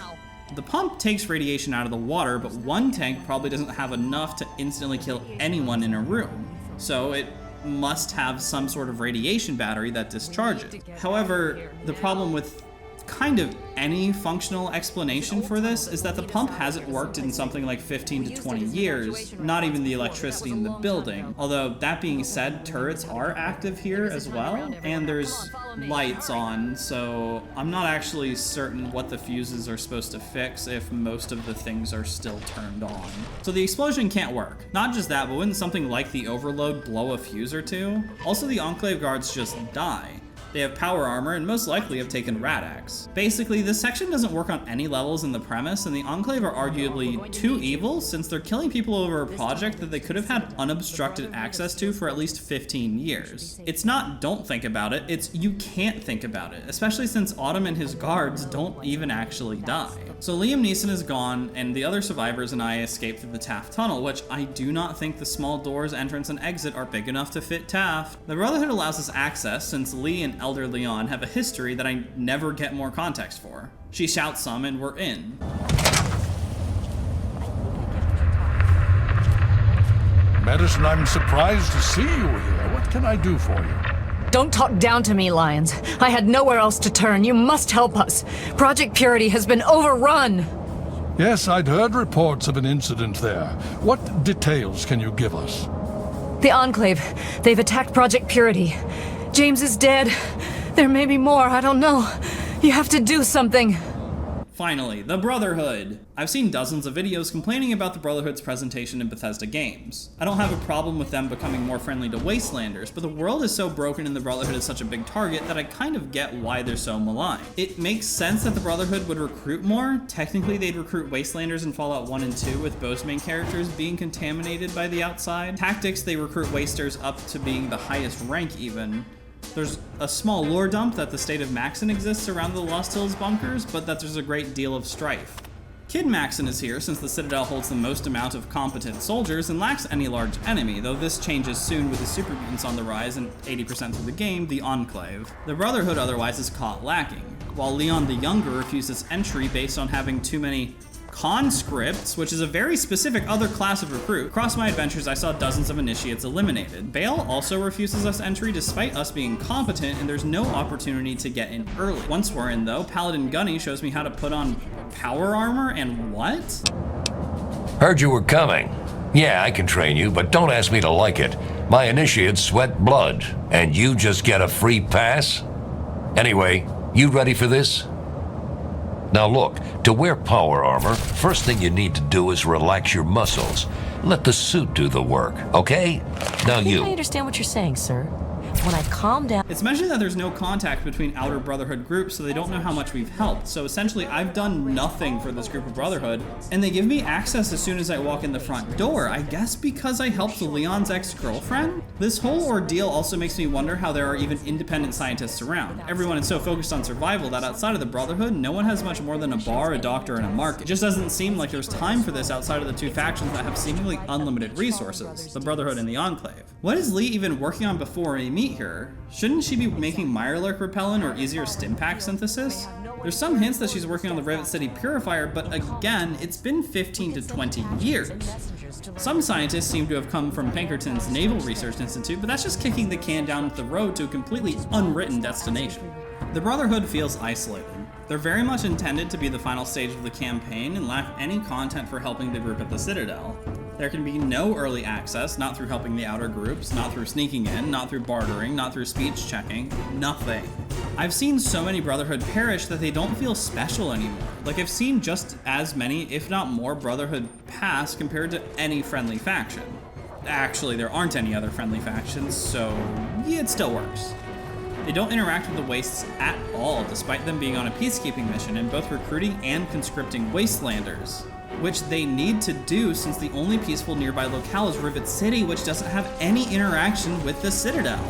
the pump takes radiation out of the water, but one tank probably doesn't have enough to instantly kill anyone in a room. So it must have some sort of radiation battery that discharges. However, the problem with kind of any functional explanation for this is that the pump hasn't worked in something like 15 to 20 years, not even the electricity in the building. Although, that being said, turrets are active here as well, and there's lights on, so I'm not actually certain what the fuses are supposed to fix if most of the things are still turned on. So the explosion can't work. Not just that, but wouldn't something like the overload blow a fuse or two? Also, the Enclave guards just die. They have power armor and most likely have taken Rad-X. Basically, this section doesn't work on any levels in the premise, and the Enclave are arguably too evil since they're killing people over a project that they could have had unobstructed access to for at least 15 years. It's not don't think about it, it's you can't think about it, especially since Autumn and his guards don't even actually die. So Liam Neeson is gone, and the other survivors and I escape through the Taft Tunnel, which I do not think the small doors, entrance, and exit are big enough to fit Taft. The Brotherhood allows us access since Lee and Elder Leon have a history that I never get more context for. She shouts some and we're in. Madison, I'm surprised to see you here. What can I do for you? Don't talk down to me, Lyons. I had nowhere else to turn. You must help us. Project Purity has been overrun. Yes, I'd heard reports of an incident there. What details can you give us? The Enclave. They've attacked Project Purity. James is dead. There may be more, I don't know. You have to do something. Finally, the Brotherhood! I've seen dozens of videos complaining about the Brotherhood's presentation in Bethesda games. I don't have a problem with them becoming more friendly to Wastelanders, but the world is so broken and the Brotherhood is such a big target that I kind of get why they're so maligned. It makes sense that the Brotherhood would recruit more. Technically, they'd recruit Wastelanders in Fallout 1 and 2, with both main characters being contaminated by the outside. Tactics, they recruit Wasters up to being the highest rank even. There's a small lore dump that the state of Maxon exists around the Lost Hills bunkers, but that there's a great deal of strife. Kid Maxon is here since the Citadel holds the most amount of competent soldiers and lacks any large enemy, though this changes soon with the super mutants on the rise and 80% of the game, the Enclave. The Brotherhood otherwise is caught lacking, while Leon the Younger refuses entry based on having too many conscripts, which is a very specific other class of recruit. Across my adventures, I saw dozens of initiates eliminated. Bale also refuses us entry despite us being competent, and there's no opportunity to get in early. Once we're in though, Paladin Gunny shows me how to put on power armor and what? Heard you were coming. Yeah, I can train you, but don't ask me to like it. My initiates sweat blood, and you just get a free pass? Anyway, you ready for this? Now look, to wear power armor, first thing you need to do is relax your muscles. Let the suit do the work, okay? Now I you. understand what you're saying, sir. When I calm down... It's mentioned that there's no contact between outer Brotherhood groups, so they don't know how much we've helped. So essentially, I've done nothing for this group of Brotherhood, and they give me access as soon as I walk in the front door, I guess because I helped Leon's ex-girlfriend? This whole ordeal also makes me wonder how there are even independent scientists around. Everyone is so focused on survival that outside of the Brotherhood, no one has much more than a bar, a doctor, and a market. It just doesn't seem like there's time for this outside of the two factions that have seemingly unlimited resources, the Brotherhood and the Enclave. What is Lee even working on before we meet here? Shouldn't she be making Mirelurk repellent or easier Stimpack synthesis? There's some hints that she's working on the Rivet City purifier, but again, it's been 15 to 20 years. Some scientists seem to have come from Pinkerton's Naval Research Institute, but that's just kicking the can down the road to a completely unwritten destination. The Brotherhood feels isolated. They're very much intended to be the final stage of the campaign and lack any content for helping the group at the Citadel. There can be no early access, not through helping the outer groups, not through sneaking in, not through bartering, not through speech checking, nothing. I've seen so many Brotherhood perish that they don't feel special anymore. Like, I've seen just as many, if not more, Brotherhood pass compared to any friendly faction. Actually, there aren't any other friendly factions, so yeah, it still works. They don't interact with the Wastes at all, despite them being on a peacekeeping mission and both recruiting and conscripting Wastelanders, which they need to do since the only peaceful nearby locale is Rivet City, which doesn't have any interaction with the Citadel.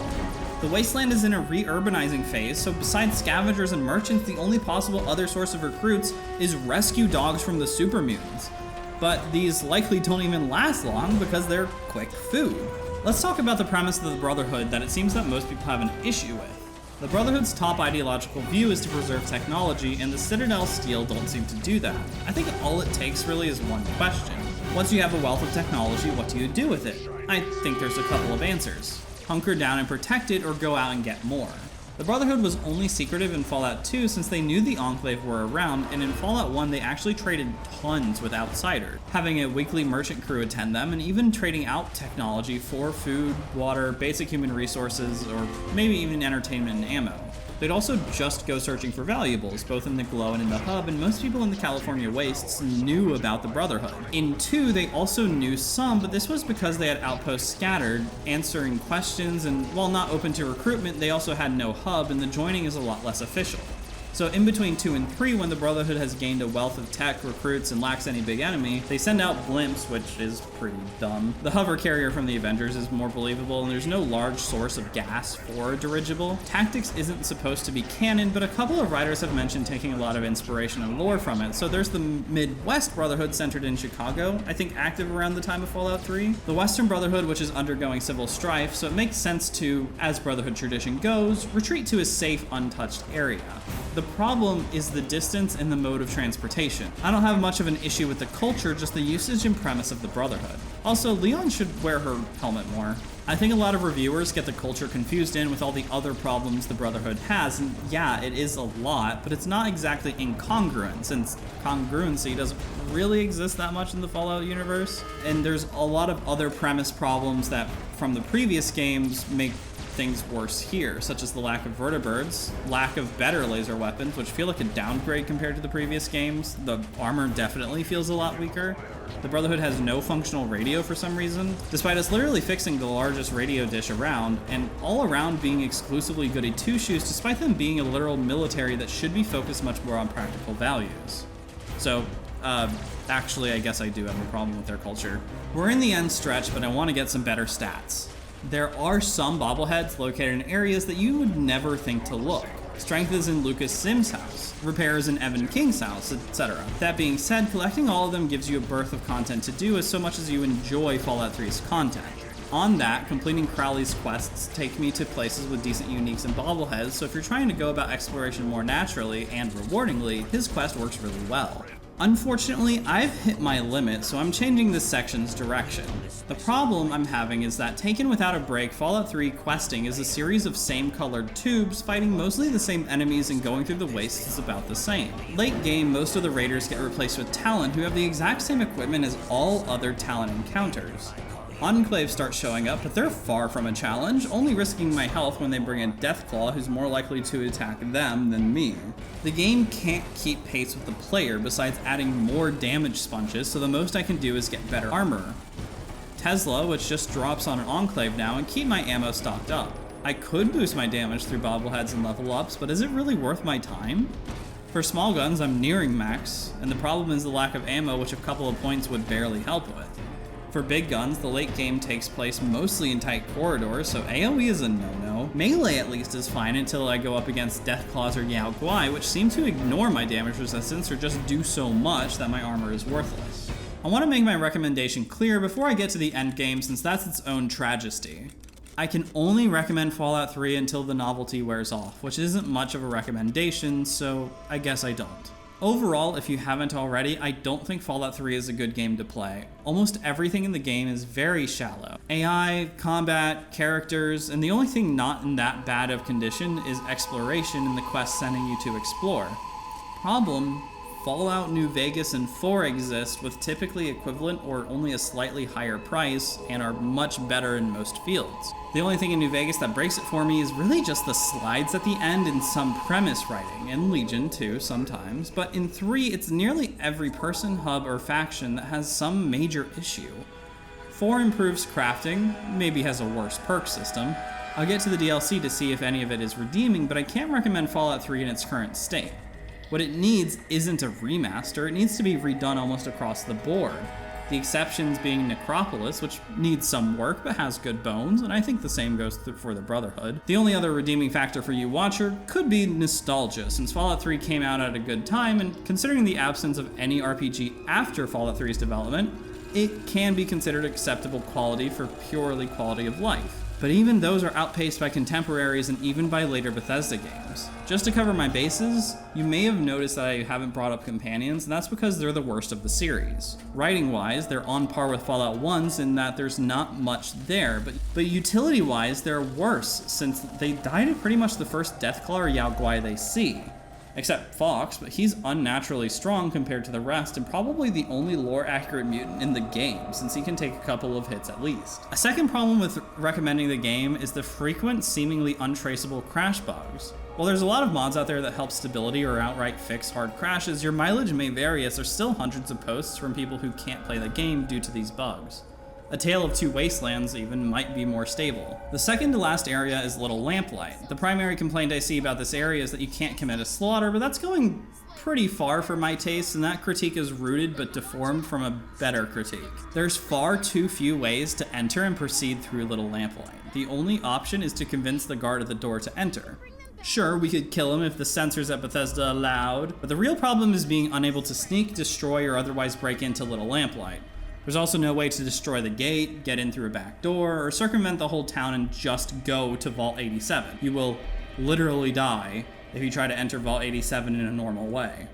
The Wasteland is in a re-urbanizing phase, so besides scavengers and merchants, the only possible other source of recruits is rescue dogs from the super mutants. But these likely don't even last long because they're quick food. Let's talk about the premise of the Brotherhood that it seems that most people have an issue with. The Brotherhood's top ideological view is to preserve technology, and the Citadel Steel don't seem to do that. I think all it takes really is one question. Once you have a wealth of technology, what do you do with it? I think there's a couple of answers. Hunker down and protect it, or go out and get more. The Brotherhood was only secretive in Fallout 2 since they knew the Enclave were around, and in Fallout 1 they actually traded tons with outsiders, having a weekly merchant crew attend them and even trading out technology for food, water, basic human resources, or maybe even entertainment and ammo. They'd also just go searching for valuables, both in the Glow and in the Hub, and most people in the California Wastes knew about the Brotherhood. In 2, they also knew some, but this was because they had outposts scattered, answering questions, and while not open to recruitment, they also had no hub, and the joining is a lot less official. So in between 2 and 3, when the Brotherhood has gained a wealth of tech, recruits, and lacks any big enemy, they send out blimps, which is pretty dumb. The hover carrier from the Avengers is more believable, and there's no large source of gas for a dirigible. Tactics isn't supposed to be canon, but a couple of writers have mentioned taking a lot of inspiration and lore from it. So there's the Midwest Brotherhood centered in Chicago, I think active around the time of Fallout 3. The Western Brotherhood, which is undergoing civil strife, so it makes sense to, as Brotherhood tradition goes, retreat to a safe, untouched area. The problem is the distance and the mode of transportation. I don't have much of an issue with the culture, just the usage and premise of the Brotherhood. Also, Leon should wear her helmet more. I think a lot of reviewers get the culture confused in with all the other problems the Brotherhood has, and yeah, it is a lot, but it's not exactly incongruent, since congruency doesn't really exist that much in the Fallout universe. And there's a lot of other premise problems that, from the previous games, make things worse here, such as the lack of vertibirds, lack of better laser weapons, which feel like a downgrade compared to the previous games. The armor definitely feels a lot weaker. The Brotherhood has no functional radio for some reason, despite us literally fixing the largest radio dish around, and all around being exclusively goody two-shoes, despite them being a literal military that should be focused much more on practical values. So, actually, I guess I do have a problem with their culture. We're in the end stretch, but I want to get some better stats. There are some bobbleheads located in areas that you would never think to look. Strength is in Lucas Sims' house, repair is in Evan King's house, etc. That being said, collecting all of them gives you a birth of content to do as so much as you enjoy Fallout 3's content. On that, completing Crowley's quests take me to places with decent uniques and bobbleheads, so if you're trying to go about exploration more naturally and rewardingly, his quest works really well. Unfortunately, I've hit my limit, so I'm changing this section's direction. The problem I'm having is that taken without a break, Fallout 3 questing is a series of same-colored tubes fighting mostly the same enemies, and going through the wastes is about the same. Late game, most of the raiders get replaced with Talon, who have the exact same equipment as all other Talon encounters. Enclave starts showing up, but they're far from a challenge, only risking my health when they bring in Deathclaw, who's more likely to attack them than me. The game can't keep pace with the player, besides adding more damage sponges, so the most I can do is get better armor. Tesla, which just drops on an Enclave now, and keep my ammo stocked up. I could boost my damage through bobbleheads and level ups, but is it really worth my time? For small guns, I'm nearing max, and the problem is the lack of ammo, which a couple of points would barely help with. For big guns, the late game takes place mostly in tight corridors, so AoE is a no-no. Melee at least is fine until I go up against Deathclaws or Yao Guai, which seem to ignore my damage resistance or just do so much that my armor is worthless. I want to make my recommendation clear before I get to the end game, since that's its own tragedy. I can only recommend Fallout 3 until the novelty wears off, which isn't much of a recommendation, so I guess I don't. Overall, if you haven't already, I don't think Fallout 3 is a good game to play. Almost everything in the game is very shallow. AI, combat, characters, and the only thing not in that bad of condition is exploration and the quest sending you to explore. Problem: Fallout New Vegas and 4 exist with typically equivalent or only a slightly higher price and are much better in most fields. The only thing in New Vegas that breaks it for me is really just the slides at the end and some premise writing, and Legion too sometimes, but in 3 it's nearly every person, hub, or faction that has some major issue. 4 improves crafting, maybe has a worse perk system. I'll get to the DLC to see if any of it is redeeming, but I can't recommend Fallout 3 in its current state. What it needs isn't a remaster, it needs to be redone almost across the board. The exceptions being Necropolis, which needs some work but has good bones, and I think the same goes for the Brotherhood. The only other redeeming factor for you watcher could be nostalgia, since Fallout 3 came out at a good time, and considering the absence of any RPG after Fallout 3's development, it can be considered acceptable quality for purely quality of life. But even those are outpaced by contemporaries and even by later Bethesda games. Just to cover my bases, you may have noticed that I haven't brought up companions, and that's because they're the worst of the series. Writing-wise, they're on par with Fallout 1's in that there's not much there, but utility-wise, they're worse, since they die to pretty much the first Deathclaw or Yao Guai they see. Except Fox, but he's unnaturally strong compared to the rest and probably the only lore-accurate mutant in the game, since he can take a couple of hits at least. A second problem with recommending the game is the frequent, seemingly untraceable crash bugs. While there's a lot of mods out there that help stability or outright fix hard crashes, your mileage may vary as there's still hundreds of posts from people who can't play the game due to these bugs. A Tale of Two Wastelands even might be more stable. The second to last area is Little Lamplight. The primary complaint I see about this area is that you can't commit a slaughter, but that's going pretty far for my taste, and that critique is rooted but deformed from a better critique. There's far too few ways to enter and proceed through Little Lamplight. The only option is to convince the guard at the door to enter. Sure, we could kill him if the censors at Bethesda allowed, but the real problem is being unable to sneak, destroy, or otherwise break into Little Lamplight. There's also no way to destroy the gate, get in through a back door, or circumvent the whole town and just go to Vault 87. You will literally die if you try to enter Vault 87 in a normal way.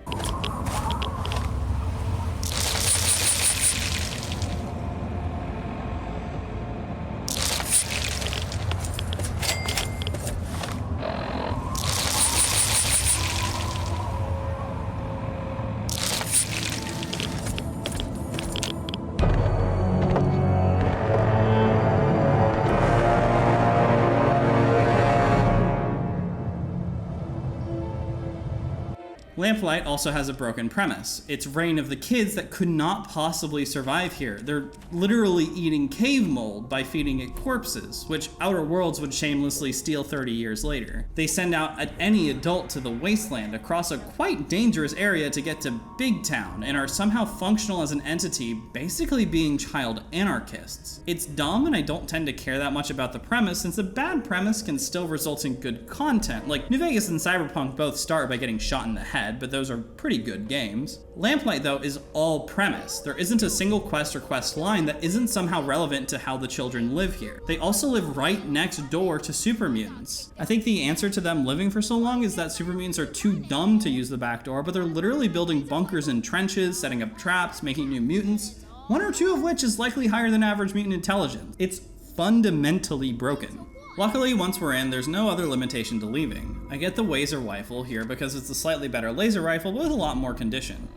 Lamplight also has a broken premise. It's Reign of the Kids that could not possibly survive here. They're literally eating cave mold by feeding it corpses, which Outer Worlds would shamelessly steal 30 years later. They send out any adult to the wasteland across a quite dangerous area to get to Big Town and are somehow functional as an entity, basically being child anarchists. It's dumb, and I don't tend to care that much about the premise, since a bad premise can still result in good content. Like, New Vegas and Cyberpunk both start by getting shot in the head, but those are pretty good games. Lamplight, though, is all premise. There isn't a single quest or quest line that isn't somehow relevant to how the children live here. They also live right next door to super mutants. I think the answer to them living for so long is that super mutants are too dumb to use the back door, but they're literally building bunkers and trenches, setting up traps, making new mutants, one or two of which is likely higher than average mutant intelligence. It's fundamentally broken. Luckily, once we're in, there's no other limitation to leaving. I get the Wazer rifle here because it's a slightly better laser rifle with a lot more condition.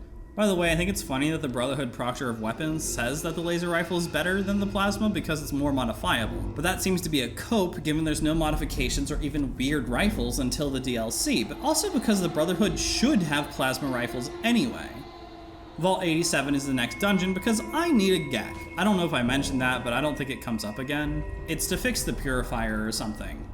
By the way, I think it's funny that the Brotherhood Proctor of Weapons says that the laser rifle is better than the plasma because it's more modifiable, but that seems to be a cope given there's no modifications or even weird rifles until the DLC, but also because the Brotherhood should have plasma rifles anyway. Vault 87 is the next dungeon because I need a Gek. I don't know if I mentioned that, but I don't think it comes up again. It's to fix the purifier or something.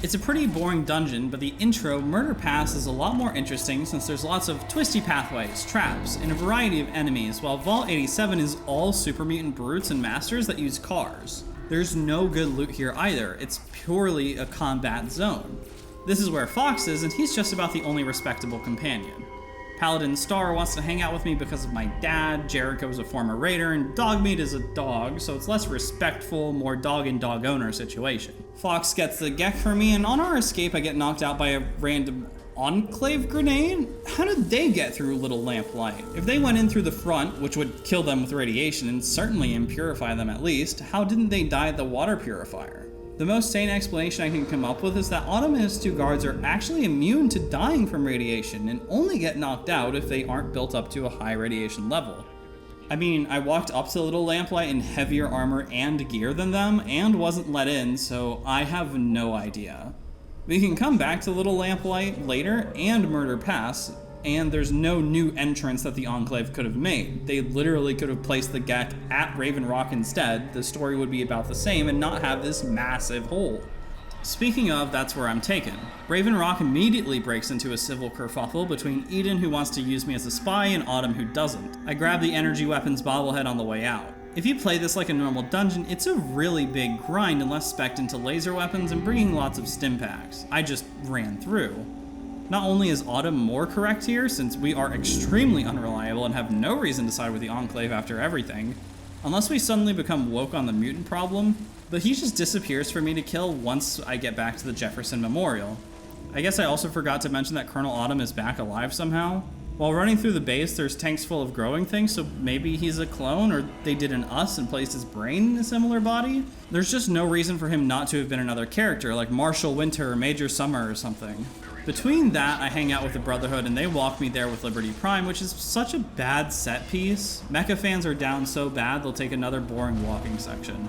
It's a pretty boring dungeon, but the intro, Murder Pass, is a lot more interesting since there's lots of twisty pathways, traps, and a variety of enemies, while Vault 87 is all super mutant brutes and masters that use cars. There's no good loot here either, it's purely a combat zone. This is where Fox is, and he's just about the only respectable companion. Paladin Star wants to hang out with me because of my dad, Jericho is a former raider, and Dogmeat is a dog, so it's less respectful, more dog and dog owner situation. Fox gets the Gek for me, and on our escape I get knocked out by a random Enclave grenade? How did they get through Little Lamplight? If they went in through the front, which would kill them with radiation and certainly impurify them at least, how didn't they die at the water purifier? The most sane explanation I can come up with is that Autumn and his two guards are actually immune to dying from radiation and only get knocked out if they aren't built up to a high radiation level. I mean, I walked up to Little Lamplight in heavier armor and gear than them and wasn't let in, so I have no idea. We can come back to Little Lamplight later and Murder Pass, and there's no new entrance that the Enclave could have made. They literally could have placed the Gek at Raven Rock instead. The story would be about the same and not have this massive hole. Speaking of, that's where I'm taken. Raven Rock immediately breaks into a civil kerfuffle between Eden, who wants to use me as a spy, and Autumn, who doesn't. I grab the energy weapons bobblehead on the way out. If you play this like a normal dungeon, it's a really big grind unless spec'd into laser weapons and bringing lots of stim packs. I just ran through. Not only is Autumn more correct here, since we are extremely unreliable and have no reason to side with the Enclave after everything, unless we suddenly become woke on the mutant problem, but he just disappears for me to kill once I get back to the Jefferson Memorial. I guess I also forgot to mention that Colonel Autumn is back alive somehow. While running through the base, there's tanks full of growing things, so maybe he's a clone, or they did an us and placed his brain in a similar body? There's just no reason for him not to have been another character, like Marshall Winter or Major Summer or something. Between that, I hang out with the Brotherhood and they walk me there with Liberty Prime, which is such a bad set piece. Mecha fans are down so bad they'll take another boring walking section.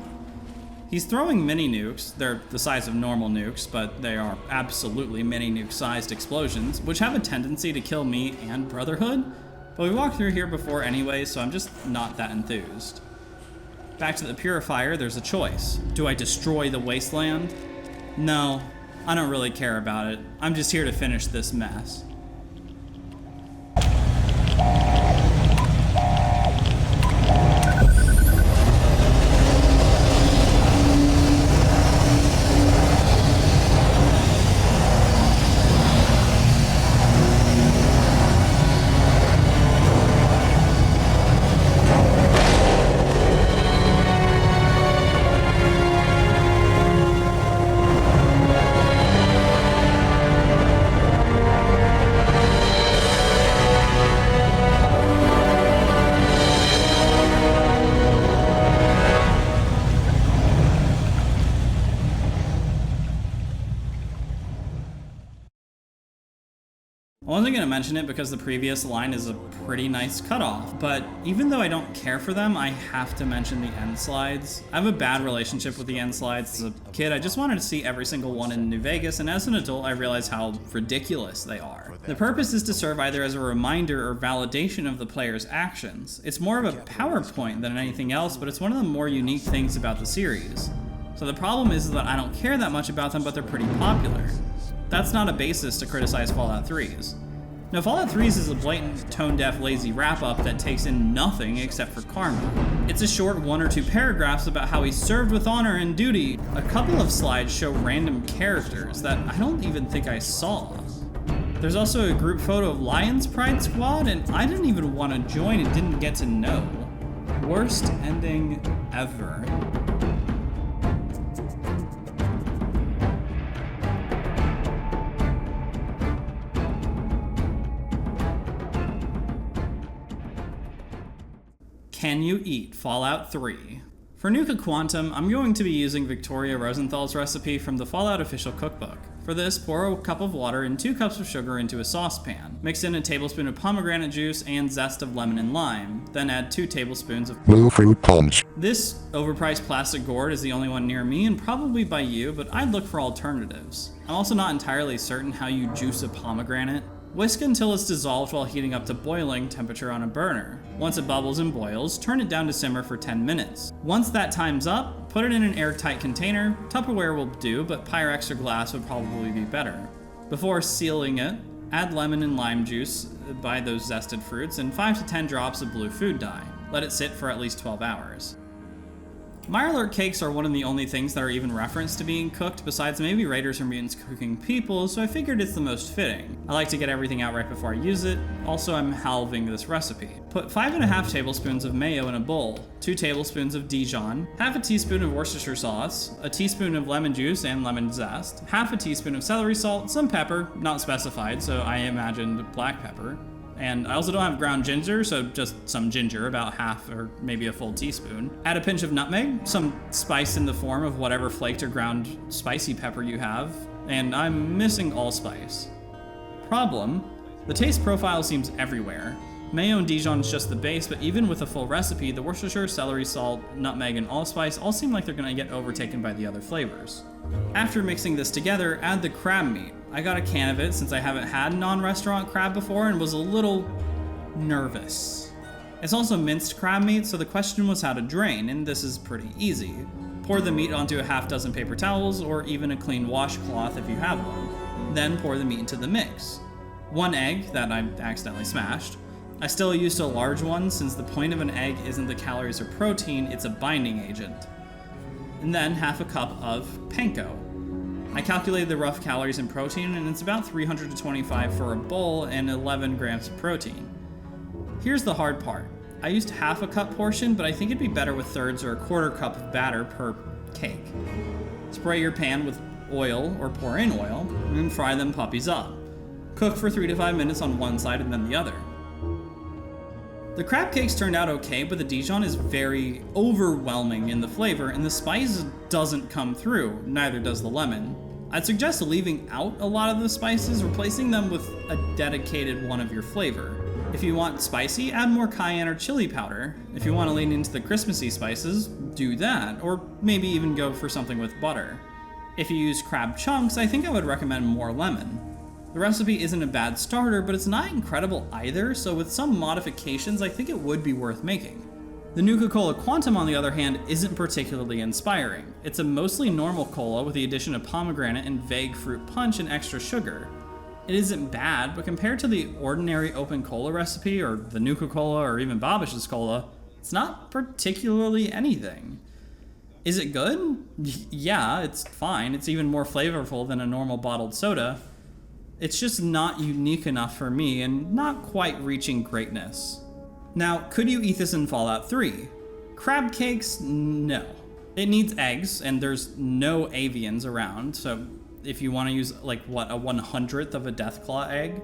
He's throwing mini nukes. They're the size of normal nukes, but they are absolutely mini nuke sized explosions, which have a tendency to kill me and Brotherhood. But we walked through here before anyway, so I'm just not that enthused. Back to the purifier, there's a choice. Do I destroy the wasteland? No. I don't really care about it. I'm just here to finish this mess. I wasn't going to mention it because the previous line is a pretty nice cutoff, but even though I don't care for them, I have to mention the end slides. I have a bad relationship with the end slides. As a kid, I just wanted to see every single one in New Vegas, and as an adult, I realize how ridiculous they are. The purpose is to serve either as a reminder or validation of the player's actions. It's more of a PowerPoint than anything else, but it's one of the more unique things about the series. So the problem is that I don't care that much about them, but they're pretty popular. That's not a basis to criticize Fallout 3's. Now, Fallout 3's is a blatant, tone-deaf, lazy wrap-up that takes in nothing except for karma. It's a short 1 or 2 paragraphs about how he served with honor and duty. A couple of slides show random characters that I don't even think I saw. There's also a group photo of Lion's Pride Squad, and I didn't even want to join and didn't get to know. Worst ending ever. Can you eat Fallout 3? For Nuka Quantum, I'm going to be using Victoria Rosenthal's recipe from the FallOut official cookbook. For this, pour a cup of water and 2 cups of sugar into a saucepan. Mix in a tablespoon of pomegranate juice and zest of lemon and lime. Then add 2 tablespoons of blue fruit punch. This overpriced plastic gourd is the only one near me and probably by you, but I'd look for alternatives. I'm also not entirely certain how you juice a pomegranate. Whisk until it's dissolved while heating up to boiling temperature on a burner. Once it bubbles and boils, turn it down to simmer for 10 minutes. Once that time's up, put it in an airtight container. Tupperware will do, but Pyrex or glass would probably be better. Before sealing it, add lemon and lime juice, buy those zested fruits, and 5 to 10 drops of blue food dye. Let it sit for at least 12 hours. Mirelurk cakes are one of the only things that are even referenced to being cooked, besides maybe Raiders or Mutants cooking people, so I figured it's the most fitting. I like to get everything out right before I use it. Also, I'm halving this recipe. Put 5½ tablespoons of mayo in a bowl, 2 tablespoons of Dijon, half a teaspoon of Worcestershire sauce, a teaspoon of lemon juice and lemon zest, half a teaspoon of celery salt, some pepper, not specified, so I imagined black pepper. And I also don't have ground ginger, so just some ginger, about half or maybe a full teaspoon. Add a pinch of nutmeg, some spice in the form of whatever flaked or ground spicy pepper you have, and I'm missing allspice. Problem, the taste profile seems everywhere. Mayo and Dijon is just the base, but even with a full recipe, the Worcestershire, celery salt, nutmeg, and allspice all seem like they're gonna get overtaken by the other flavors. After mixing this together, add the crab meat. I got a can of it since I haven't had non-restaurant crab before and was a little nervous. It's also minced crab meat, so the question was how to drain, and this is pretty easy. Pour the meat onto a half dozen paper towels or even a clean washcloth if you have one. Then pour the meat into the mix. 1 egg that I accidentally smashed. I still used a large one since the point of an egg isn't the calories or protein, it's a binding agent. And then half a cup of panko. I calculated the rough calories and protein, and it's about 325 for a bowl and 11 grams of protein. Here's the hard part. I used half a cup portion, but I think it'd be better with thirds or a quarter cup of batter per cake. Spray your pan with oil or pour in oil, and fry them puppies up. Cook for 3 to 5 minutes on one side and then the other. The crab cakes turned out okay, but the Dijon is very overwhelming in the flavor, and the spice doesn't come through, neither does the lemon. I'd suggest leaving out a lot of the spices, replacing them with a dedicated one of your flavor. If you want spicy, add more cayenne or chili powder. If you want to lean into the Christmassy spices, do that, or maybe even go for something with butter. If you use crab chunks, I think I would recommend more lemon. The recipe isn't a bad starter, but it's not incredible either, so with some modifications, I think it would be worth making. The Nuka-Cola Quantum, on the other hand, isn't particularly inspiring. It's a mostly normal cola with the addition of pomegranate and vague fruit punch and extra sugar. It isn't bad, but compared to the ordinary open cola recipe, or the Nuka-Cola, or even Babish's cola, it's not particularly anything. Is it good? Yeah, it's fine. It's even more flavorful than a normal bottled soda. It's just not unique enough for me and not quite reaching greatness. Now, could you eat this in FallOut 3? Crab cakes? No. It needs eggs, and there's no avians around, so if you want to use, like, what, a 1/100th of a Deathclaw egg?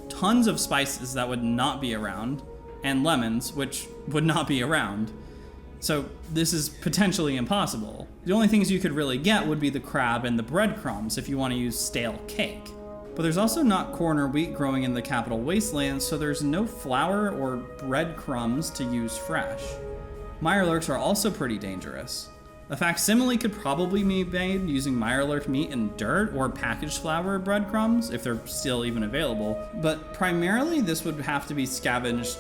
Tons of spices that would not be around, and lemons, which would not be around. So this is potentially impossible. The only things you could really get would be the crab and the breadcrumbs if you want to use stale cake. But there's also not corn or wheat growing in the capital wasteland, so there's no flour or breadcrumbs to use fresh. Mirelurks are also pretty dangerous. A facsimile could probably be made using Mirelurk meat and dirt or packaged flour or breadcrumbs, if they're still even available, but primarily this would have to be scavenged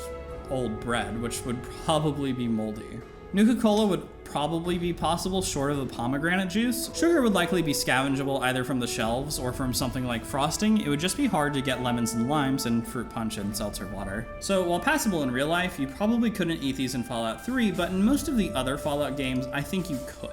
old bread, which would probably be moldy. Nuka-Cola would probably be possible short of the pomegranate juice. Sugar would likely be scavengeable either from the shelves or from something like frosting. It would just be hard to get lemons and limes and fruit punch and seltzer water. So while passable in real life, you probably couldn't eat these in FallOut 3, but in most of the other FallOut games, I think you could.